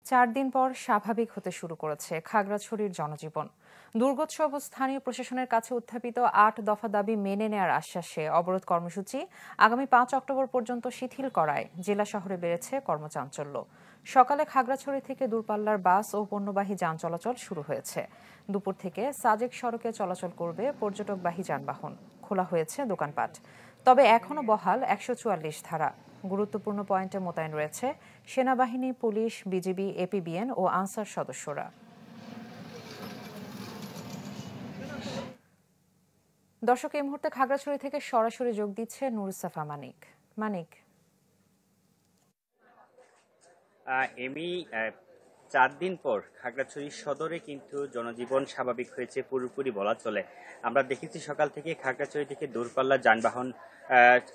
4 দিন পর স্বাভাবিক হতে শুরু করেছে খাগড়াছড়ির জনজীবন। দুর্গোৎসব ও স্থানীয় প্রশাসনের কাছে উত্থাপিত 8 দফা দাবি মেনে নেয়ার আশ্বাসে অবরোধ কর্মসূচি আগামী 5 অক্টোবর পর্যন্ত শিথিল করায় জেলা শহরে বেড়েছে কর্মচাঞ্চল্য। সকালে খাগড়াছড়ি থেকে দূরপাল্লার বাস ও পণ্যবাহী যান চলাচল শুরু হয়েছে। দুপুর থেকে সাজেক সড়কে চলাচল করবে পর্যটকবাহী যানবাহন। খোলা হয়েছে দোকানপাট। তবে এখনো বহাল 144 ধারা। গুরুত্বপূর্ণ পয়েন্টে মোতায়েন রয়েছে সেনাবাহিনী, পুলিশ, বিজিবি, এপিবিএন ও আনসার সদস্যরা। দর্শক, এই মুহূর্তে খাগড়াছড়ি থেকে সরাসরি যোগ দিচ্ছে নুরুসাফা মানিক। মানিক, এমি 4 দিন পর খাগড়াছড়ি সদরে কিন্তু জনজীবন স্বাভাবিক হয়েছে পুরোপুরি বলা চলে। আমরা দেখেছি সকাল থেকে খাগড়াছড়ি থেকে দূরপাল্লার যানবাহন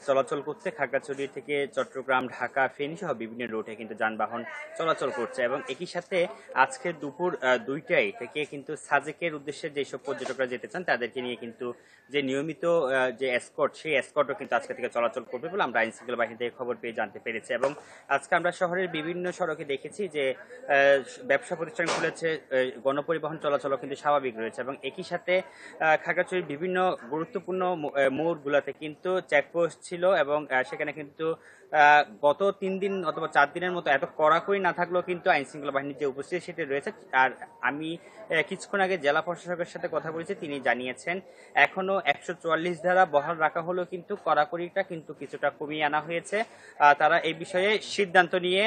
চলাচল করছে। খাগড়াছড়ি থেকে চট্টগ্রাম, ঢাকা, ফেনী সহ বিভিন্ন রুটে কিন্তু যানবাহন চলাচল করছে এবং একই সাথে আজকে দুপুর 2টায় থেকে কিন্তু সাজেকের উদ্দেশ্যে যেসব পর্যটকরা যেতে চান তাদেরকে নিয়ে কিন্তু যে নিয়মিত যে এসকর্ট, সেই এসকর্টও কিন্তু আজকে থেকে চলাচল করবে বলে আমরা আইন শৃঙ্খলা বাহিনী থেকে খবর পেয়ে জানতে পেরেছি। এবং আজকে আমরা শহরের বিভিন্ন সড়কে দেখেছি যে ব্যবসা প্রতিষ্ঠান খুলেছে, গণপরিবহন চলাচলও কিন্তু স্বাভাবিক রয়েছে এবং একই সাথে খাগড়াছড়ির বিভিন্ন গুরুত্বপূর্ণ মোড়গুলোতে কিন্তু চেকপোস্ট ছিল এবং সেখানে কিন্তু গত 3 দিন অথবা 4 দিনের মতো এত কড়াকড়ি না থাকলেও কিন্তু আইন শৃঙ্খলা বাহিনীর যে উপস্থিতি সেটি রয়েছে। আর আমি কিছুক্ষণ আগে জেলা প্রশাসকের সাথে কথা বলেছি, তিনি জানিয়েছেন এখনো 144 ধারা বহাল রাখা হলেও কিন্তু কড়াকড়িটা কিন্তু কিছুটা কমিয়ে আনা হয়েছে। তারা এই বিষয়ে সিদ্ধান্ত নিয়ে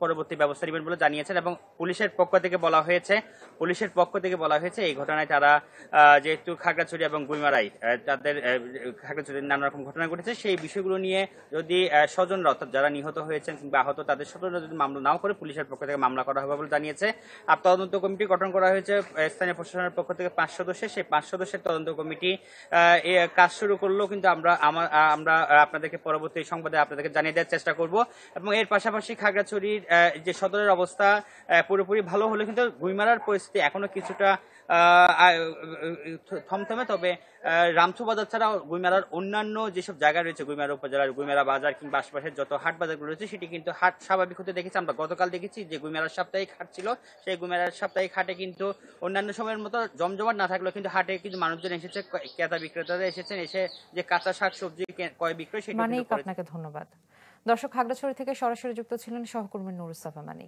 পরবর্তী ব্যবস্থা নেবেন বলে জানিয়েছেন এবং পুলিশের পক্ষ থেকে বলা হয়েছে এই ঘটনায় তারা যেহেতু খাগড়াছড়ি এবং গুইমারায় তাদের খাগড়াছড়ির নানা রকম ঘটনা ঘটেছে, সেই বিষয়গুলো নিয়ে যদি স্বজনরা অর্থাৎ যারা নিহত হয়েছেন কিংবা আহত তাদের স্বজনরা যদি মামলা নাও করে পুলিশের পক্ষ থেকে মামলা করা হবে বলে জানিয়েছে। আর তদন্ত কমিটি গঠন করা হয়েছে স্থানীয় প্রশাসনের পক্ষ থেকে 5 সদস্যের। সেই 5 সদস্যের তদন্ত কমিটি কাজ শুরু করলেও কিন্তু আমরা আপনাদেরকে পরবর্তী সংবাদে আপনাদেরকে জানিয়ে দেওয়ার চেষ্টা করব। এবং এর পাশাপাশি খাগড়াছড়ির যে সদরের অবস্থা পুরোপুরি ভালো হলে কিন্তু গুইমারার পরিস্থিতি এখনো কিছুটা থমথমে। তবে রামছু বাজার ছাড়া গুইমারার অন্যান্য যেসব জায়গা রয়েছে, গুইমারা উপজেলার গুইমারা বাজার কিংবা আশপাশের যত হাট বাজারগুলো রয়েছে সেটি কিন্তু হাট স্বাভাবিক হতে দেখেছি। আমরা গতকাল দেখেছি যে গুইমারার সাপ্তাহিক হাট ছিল, সেই গুইমারার সাপ্তাহিক হাটে কিন্তু অন্যান্য সময়ের মতো জমজমাট না থাকলেও কিন্তু হাটে কিন্তু মানুষজন এসেছে, ক্রেতা বিক্রেতারা এসেছেন, এসে যে কাঁচা শাক সবজি ক্রয় বিক্রয় সেটা। আপনাকে ধন্যবাদ। দর্শক, খাগড়াছড়ি থেকে সরাসরি যুক্ত ছিলেন সহকর্মী নুরুসাফা মানিক।